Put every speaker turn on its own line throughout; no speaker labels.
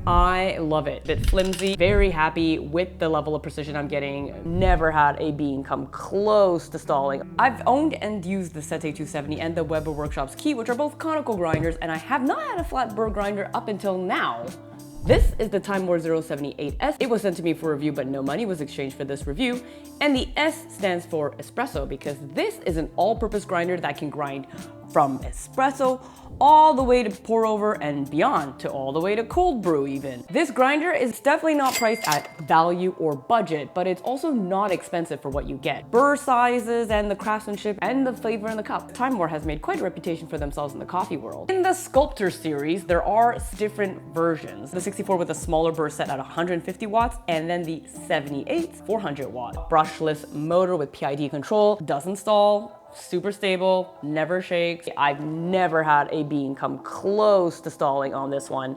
I love it. Bit flimsy, very happy with the level of precision I'm getting. Never had a bean come close to stalling. I've owned and used the Sete 270 and the Weber Workshop's Key, which are both conical grinders, and I have not had a flat burr grinder up until now. This is the TimeMore 078s. It was sent to me for review, but no money was exchanged for this review. And the S stands for espresso because this is an all-purpose grinder that can grind from espresso all the way to pour over and beyond, to all the way to cold brew even. This grinder is definitely not priced at value or budget, but it's also not expensive for what you get. Burr sizes and the craftsmanship and the flavor in the cup. TimeMore has made quite a reputation for themselves in the coffee world. In the Sculptor series, there are different versions. The 64 with a smaller burr set at 150 watts, and then the 78, 400 watt. Brushless motor with PID control, doesn't stall, super stable, never shakes. I've never had a bean come close to stalling on this one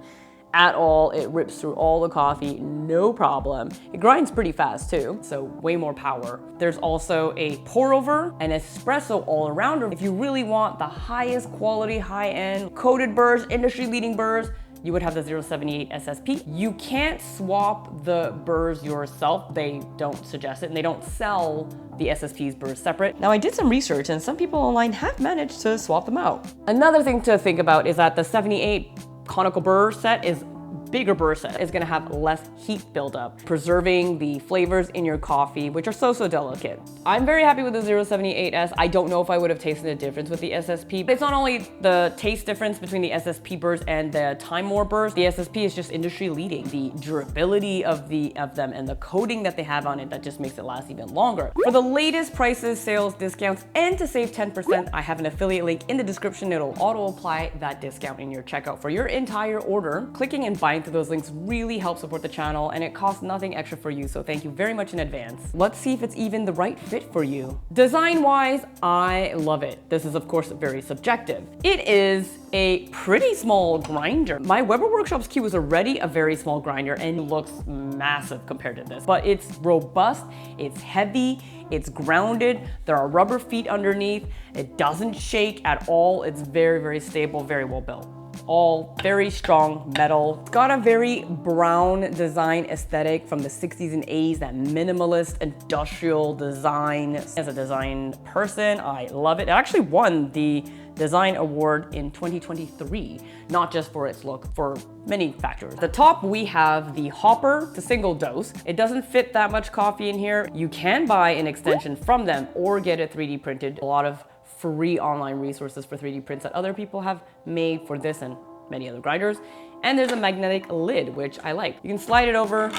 at all. It rips through all the coffee, no problem. It grinds pretty fast too, so way more power. There's also a pour over, an espresso all arounder. If you really want the highest quality, high-end coated burrs, industry leading burrs, you would have the 078 SSP. You can't swap the burrs yourself. They don't suggest it, and they don't sell the SSP's burrs separate. Now I did some research and some people online have managed to swap them out. Another thing to think about is that the 78 conical burr set is bigger burr set is gonna have less heat buildup, preserving the flavors in your coffee, which are so delicate. I'm very happy with the 078s. I don't know if I would have tasted a difference with the SSP. It's not only the taste difference between the SSP burrs and the TimeMore burrs. The SSP is just industry leading. The durability of them and the coating that they have on it that just makes it last even longer. For the latest prices, sales, discounts, and to save 10%, I have an affiliate link in the description. It'll auto apply that discount in your checkout for your entire order. Clicking and buying through those links really helps support the channel, and it costs nothing extra for you, so thank you very much in advance. Let's see if it's even the right fit for you. Design-wise, I love it. This is of course very subjective. It is a pretty small grinder. My Weber Workshop's Key was already a very small grinder and looks massive compared to this, but it's robust, it's heavy, it's grounded, there are rubber feet underneath, it doesn't shake at all, it's very stable, very well built. All very strong metal. It's got a very brown design aesthetic from the 60s and 80s, that minimalist industrial design. As a design person, I love it. It actually won the design award in 2023, not just for its look, for many factors. At the top, we have the hopper. It's a single dose. It doesn't fit that much coffee in here. You can buy an extension from them or get it 3D printed. A lot of free online resources for 3D prints that other people have made for this and many other grinders. And there's a magnetic lid, which I like. You can slide it over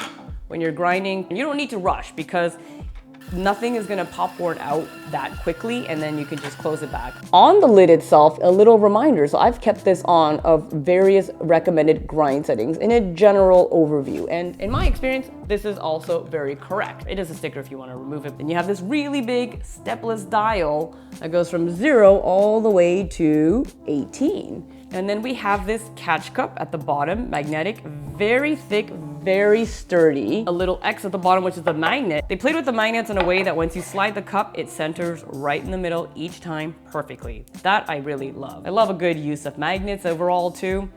when you're grinding. You don't need to rush because nothing is gonna popcorn out that quickly, and then you can just close it back. On the lid itself, a little reminder. So I've kept this on of various recommended grind settings in a general overview. And in my experience, this is also very correct. It is a sticker if you wanna remove it. Then you have this really big stepless dial that goes from 0 all the way to 18. And then we have this catch cup at the bottom, magnetic, very thick, very sturdy. A little X at the bottom, which is the magnet. They played with the magnets in a way that once you slide the cup, it centers right in the middle each time perfectly. That I really love. I love a good use of magnets overall too.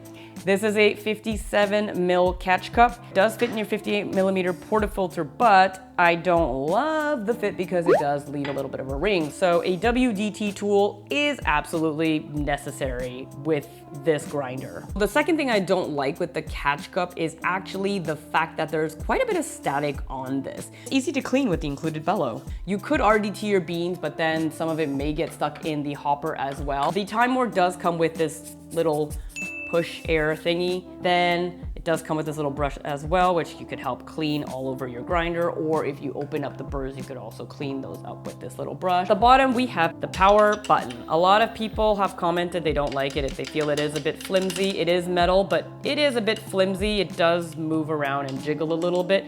This is a 57 mil catch cup. It does fit in your 58 millimeter portafilter, but I don't love the fit because it does leave a little bit of a ring. So a WDT tool is absolutely necessary with this grinder. The second thing I don't like with the catch cup is actually the fact that there's quite a bit of static on this. It's easy to clean with the included bellow. You could RDT your beans, but then some of it may get stuck in the hopper as well. The TimeMore does come with this little push air thingy. Then it does come with this little brush as well, which you could help clean all over your grinder, or if you open up the burrs, you could also clean those up with this little brush. At the bottom, we have the power button. A lot of people have commented they don't like it if they feel it is a bit flimsy. It is metal, but it is a bit flimsy. It does move around and jiggle a little bit,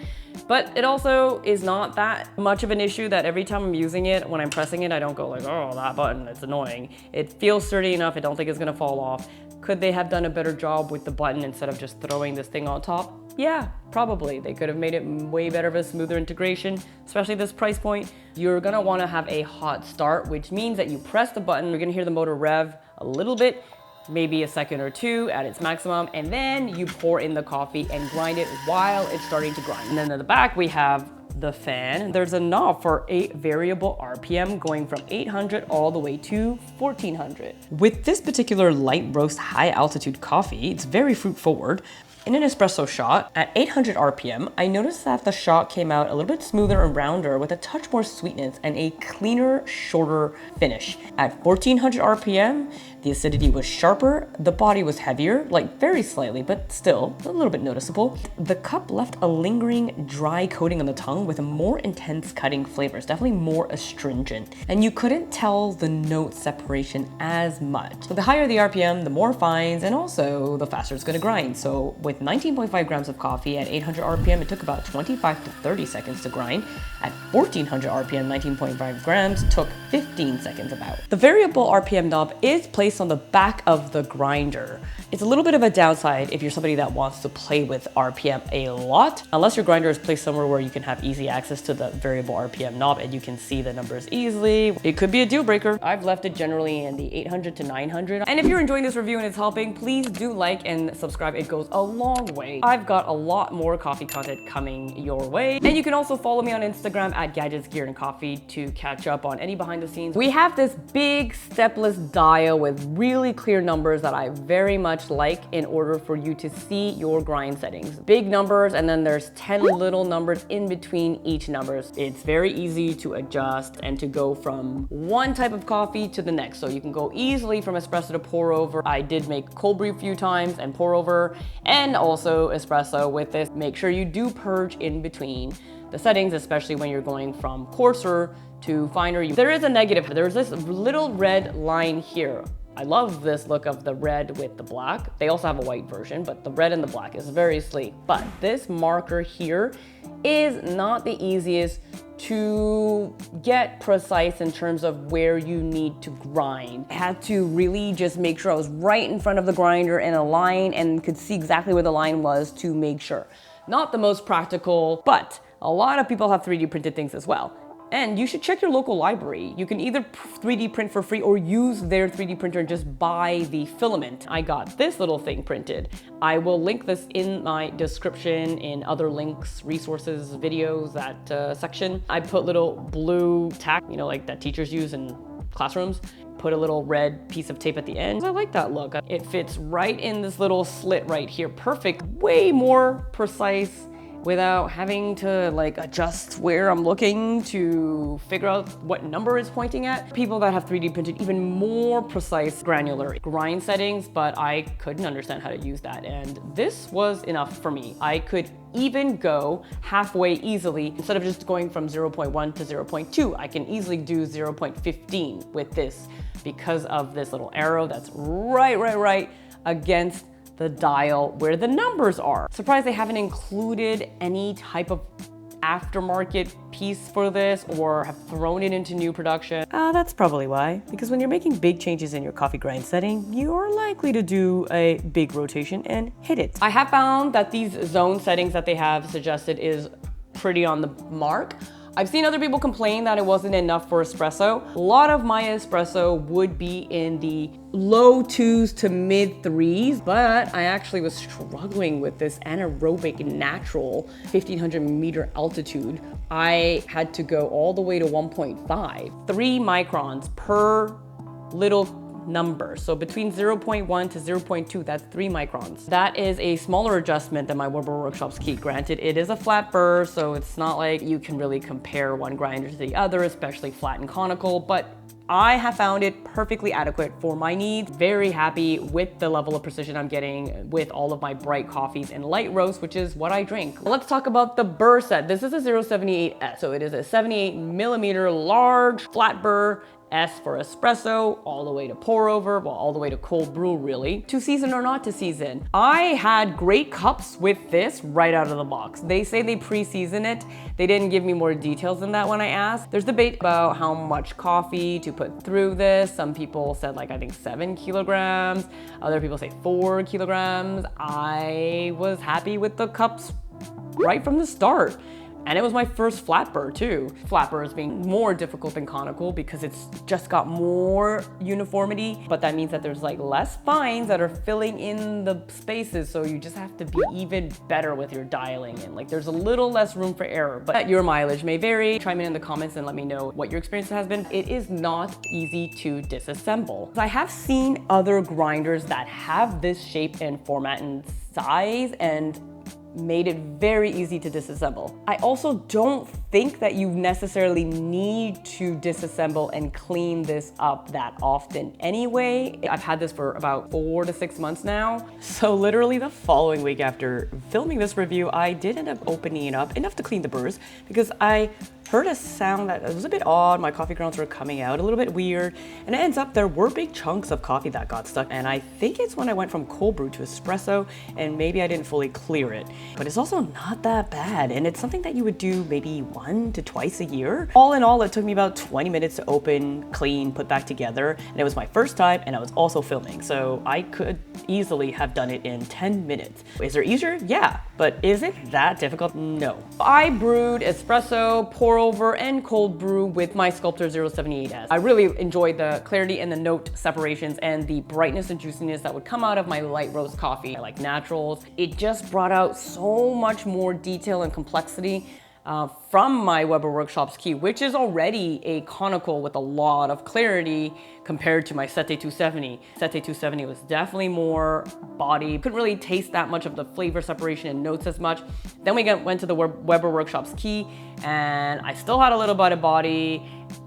but it also is not that much of an issue that every time I'm using it, when I'm pressing it, I don't go like, oh, that button, it's annoying. It feels sturdy enough. I don't think it's gonna fall off. Could they have done a better job with the button instead of just throwing this thing on top? Yeah, probably. They could have made it way better of a smoother integration, especially this price point. You're gonna wanna have a hot start, which means that you press the button, you're gonna hear the motor rev a little bit, maybe a second or two at its maximum, and then you pour in the coffee and grind it while it's starting to grind. And then in the back, we have the fan. There's a knob for a variable RPM going from 800 all the way to 1400. With this particular light roast high altitude coffee, it's very fruit forward. In an espresso shot at 800 RPM, I noticed that the shot came out a little bit smoother and rounder with a touch more sweetness and a cleaner, shorter finish. At 1400 RPM, the acidity was sharper, the body was heavier, like very slightly, but still a little bit noticeable. The cup left a lingering dry coating on the tongue with a more intense cutting flavors, definitely more astringent. And you couldn't tell the note separation as much. So the higher the RPM, the more fines, and also the faster it's gonna grind. So with 19.5 grams of coffee at 800 RPM, it took about 25 to 30 seconds to grind. At 1400 RPM, 19.5 grams took 15 seconds about. The variable RPM knob is placed on the back of the grinder. It's a little bit of a downside if you're somebody that wants to play with RPM a lot, unless your grinder is placed somewhere where you can have easy access to the variable RPM knob and you can see the numbers easily. It could be a deal breaker. I've left it generally in the 800 to 900. And if you're enjoying this review and it's helping, please do like and subscribe. It goes a long way. I've got a lot more coffee content coming your way. And you can also follow me on Instagram at Gadgets, Gear, and Coffee to catch up on any behind the scenes. We have this big stepless dial with really clear numbers that I very much like in order for you to see your grind settings. Big numbers, and then there's 10 little numbers in between each numbers. It's very easy to adjust and to go from one type of coffee to the next. So you can go easily from espresso to pour over. I did make cold brew a few times and pour over, and also espresso with this. Make sure you do purge in between the settings, especially when you're going from coarser to finer. There is a negative. There's this little red line here. I love this look of the red with the black. They also have a white version, but the red and the black is very sleek. But this marker here is not the easiest to get precise in terms of where you need to grind. I had to really just make sure I was right in front of the grinder in a line and could see exactly where the line was to make sure. Not the most practical, but a lot of people have 3D printed things as well. And you should check your local library. You can either 3D print for free or use their 3D printer and just buy the filament. I got this little thing printed. I will link this in my description, in other links, resources, videos, that section. I put little blue tack, you know, like that teachers use in classrooms. Put a little red piece of tape at the end. I like that look. It fits right in this little slit right here. Perfect, way more precise, without having to like adjust where I'm looking to figure out what number it's pointing at. People that have 3D printed even more precise granular grind settings, but I couldn't understand how to use that. And this was enough for me. I could even go halfway easily. Instead of just going from 0.1 to 0.2, I can easily do 0.15 with this because of this little arrow that's right against the dial where the numbers are. Surprised they haven't included any type of aftermarket piece for this or have thrown it into new production. That's probably why, because when you're making big changes in your coffee grind setting, you are likely to do a big rotation and hit it. I have found that these zone settings that they have suggested is pretty on the mark. I've seen other people complain that it wasn't enough for espresso. A lot of my espresso would be in the low 2s to mid 3s, but I actually was struggling with this anaerobic natural 1500 meter altitude. I had to go all the way to 1.5, 3 microns per little number. So between 0.1 to 0.2, that's 3 microns. That is a smaller adjustment than my Weber Workshop's key. Granted, it is a flat burr, so it's not like you can really compare one grinder to the other, especially flat and conical, but I have found it perfectly adequate for my needs. Very happy with the level of precision I'm getting with all of my bright coffees and light roast, which is what I drink. Let's talk about the Burr set. This is a 078s, so it is a 78 millimeter large flat burr. S for espresso, all the way to pour over, well, all the way to cold brew really. To season or not to season. I had great cups with this right out of the box. They say they pre-season it. They didn't give me more details than that when I asked. There's debate about how much coffee to put through this. Some people said like, I think 7 kilograms. Other people say 4 kilograms. I was happy with the cups right from the start. And it was my first flat burr too. Flat burr is being more difficult than conical because it's just got more uniformity, but that means that there's like less fines that are filling in the spaces, so you just have to be even better with your dialing, and like there's a little less room for error, but your mileage may vary. Chime in the comments and let me know what your experience has been. It is not easy to disassemble. I have seen other grinders that have this shape and format and size and made it very easy to disassemble. I also don't think that you necessarily need to disassemble and clean this up that often anyway. I've had this for about 4 to 6 months now. So literally the following week after filming this review, I did end up opening it up enough to clean the burrs because I heard a sound that was a bit odd. My coffee grounds were coming out a little bit weird, and it ends up there were big chunks of coffee that got stuck, and I think it's when I went from cold brew to espresso, and maybe I didn't fully clear it. But it's also not that bad, and it's something that you would do maybe 1 to twice a year. All in all, it took me about 20 minutes to open, clean, put back together, and it was my first time, and I was also filming, so I could easily have done it in 10 minutes. Is there easier? Yeah, but is it that difficult? No. I brewed espresso, pour over, and cold brew with my Sculptor 078s. I really enjoyed the clarity and the note separations and the brightness and juiciness that would come out of my light roast coffee. I like naturals. It just brought out so much more detail and complexity from my Weber Workshop's key, which is already a conical with a lot of clarity compared to my Sete 270. Sete 270 was definitely more body. Couldn't really taste that much of the flavor separation and notes as much. Then we went to the Weber Workshop's key, and I still had a little bit of body,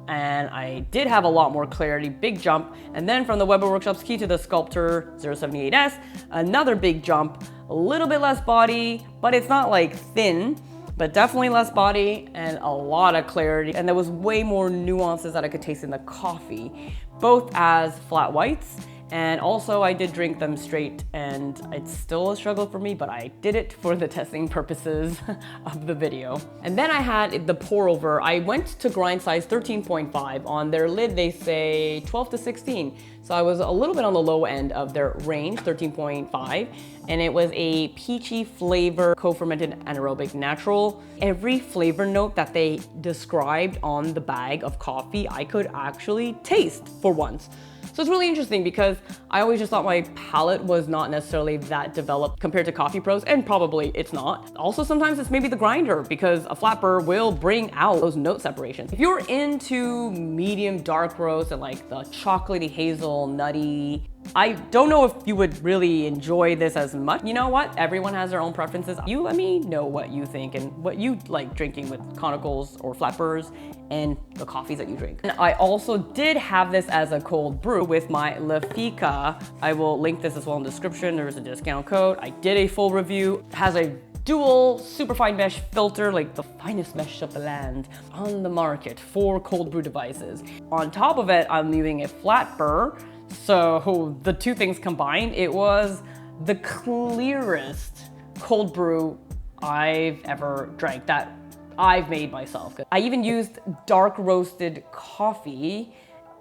and I did have a lot more clarity, big jump. And then from the Weber Workshop's key to the Sculptor 078s, another big jump, a little bit less body, but it's not like thin, but definitely less body and a lot of clarity. And there was way more nuances that I could taste in the coffee, both as flat whites, and also I did drink them straight, and it's still a struggle for me, but I did it for the testing purposes of the video. And then I had the pour over. I went to grind size 13.5. On their lid, they say 12 to 16. So I was a little bit on the low end of their range, 13.5, and it was a peachy flavor, co-fermented anaerobic natural. Every flavor note that they described on the bag of coffee, I could actually taste for once. So it's really interesting because I always just thought my palate was not necessarily that developed compared to coffee pros, and probably it's not. Also, sometimes it's maybe the grinder because a flat burr will bring out those note separations. If you're into medium dark roast and like the chocolatey hazel nutty, I don't know if you would really enjoy this as much. You know what? Everyone has their own preferences. You let me know what you think and what you like drinking with conicals or flat burrs and the coffees that you drink. And I also did have this as a cold brew with my La Fica. I will link this as well in the description. There's a discount code. I did a full review. It has a dual superfine mesh filter, like the finest mesh of the land on the market for cold brew devices. On top of it, I'm using a flat burr. So the two things combined, it was the clearest cold brew I've ever drank that I've made myself. I even used dark roasted coffee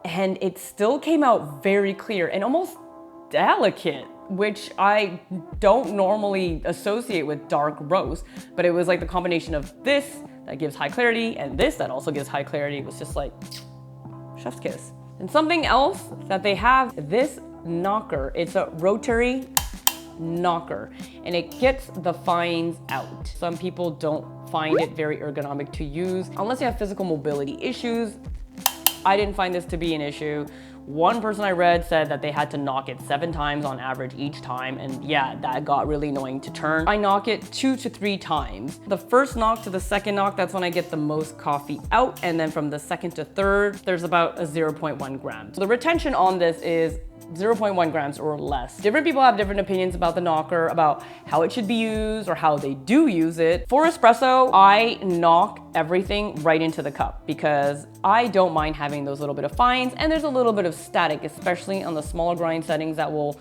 and it still came out very clear and almost delicate, which I don't normally associate with dark roast, but it was like the combination of this that gives high clarity and this that also gives high clarity. It was just like chef's kiss. And something else that they have, this knocker. It's a rotary knocker and it gets the fines out. Some people don't find it very ergonomic to use unless you have physical mobility issues. I didn't find this to be an issue. One person I read said that they had to knock it 7 times on average each time, and yeah, that got really annoying to turn. I knock it 2 to 3 times. The first knock to the second knock, that's when I get the most coffee out, and then from the second to third, there's about a 0.1 gram. So the retention on this is 0.1 grams or less. Different people have different opinions about the knocker, about how it should be used or how they do use it. For espresso, I knock everything right into the cup because I don't mind having those little bit of fines, and there's a little bit of static, especially on the smaller grind settings that will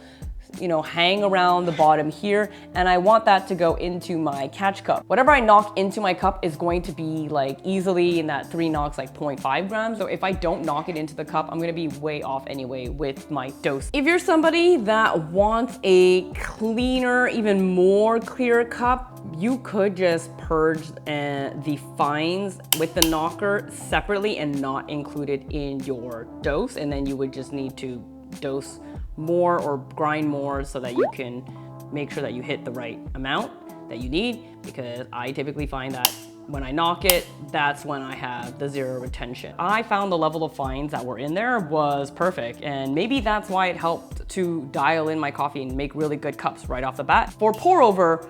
you know, hang around the bottom here, and I want that to go into my catch cup. Whatever I knock into my cup is going to be like easily in that 3 knocks, like 0.5 grams. So if I don't knock it into the cup, I'm gonna be way off anyway with my dose. If you're somebody that wants a cleaner, even more clear cup, you could just purge the fines with the knocker separately and not include it in your dose, and then you would just need to dose more or grind more so that you can make sure that you hit the right amount that you need, because I typically find that when I knock it, that's when I have the zero retention. I found the level of fines that were in there was perfect, and maybe that's why it helped to dial in my coffee and make really good cups right off the bat. For pour over,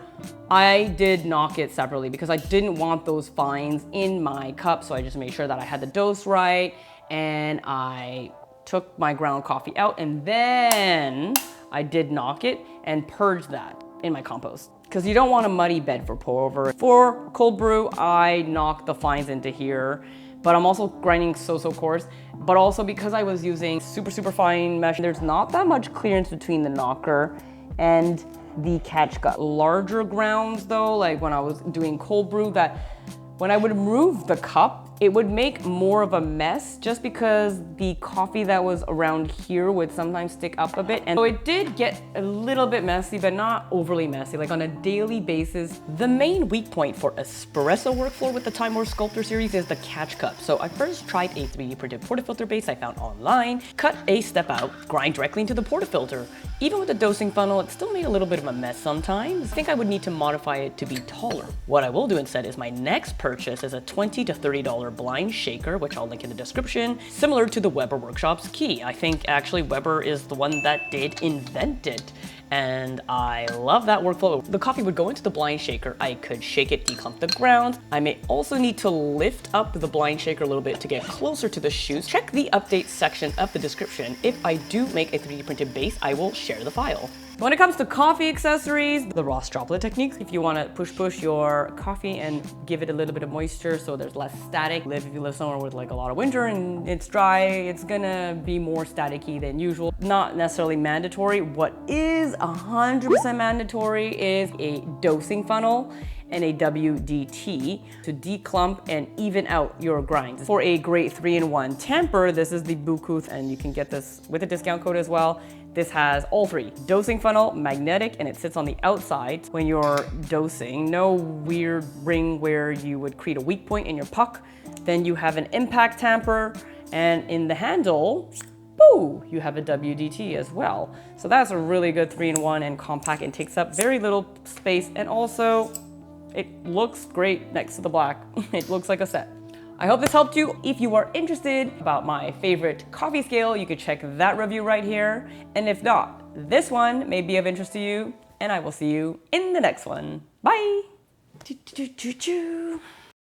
I did knock it separately because I didn't want those fines in my cup, so I just made sure that I had the dose right, and I took my ground coffee out, and then I did knock it and purge that in my compost, because you don't want a muddy bed for pour over. For cold brew, I knock the fines into here, but I'm also grinding so coarse, but also because I was using super fine mesh, there's not that much clearance between the knocker and the catch cup. Larger grounds though, like when I was doing cold brew, that when I would remove the cup, it would make more of a mess just because the coffee that was around here would sometimes stick up a bit. And so it did get a little bit messy, but not overly messy, like on a daily basis. The main weak point for espresso workflow with the TimeMore Sculptor series is the catch cup. So I first tried a 3D printed portafilter base I found online, cut a step out, grind directly into the portafilter. Even with the dosing funnel, it still made a little bit of a mess sometimes. I think I would need to modify it to be taller. What I will do instead is my next purchase is a $20 to $30 blind shaker, which I'll link in the description, similar to the Weber Workshop's key. I think actually Weber is the one that did invent it, and I love that workflow. The coffee would go into the blind shaker, I could shake it, declump the ground. I may also need to lift up the blind shaker a little bit to get closer to the shoes. Check the update section of the description. If I do make a 3D printed base, I will share the file. When it comes to coffee accessories, the Ross droplet techniques, if you want to push your coffee and give it a little bit of moisture so there's less static. If you live somewhere with like a lot of winter and it's dry, it's gonna be more staticky than usual. Not necessarily mandatory. What is 100% mandatory is a dosing funnel and a WDT to declump and even out your grinds. For a great 3-in-1 tamper, this is the Bluetooth, and you can get this with a discount code as well. This has all three: dosing funnel, magnetic, and it sits on the outside when you're dosing. No weird ring where you would create a weak point in your puck. Then you have an impact tamper, and in the handle, boo, you have a WDT as well. So that's a really good 3-in-1 and compact, and takes up very little space, and also it looks great next to the black. It looks like a set. I hope this helped you. If you are interested about my favorite coffee scale, you could check that review right here. And if not, this one may be of interest to you, and I will see you in the next one. Bye.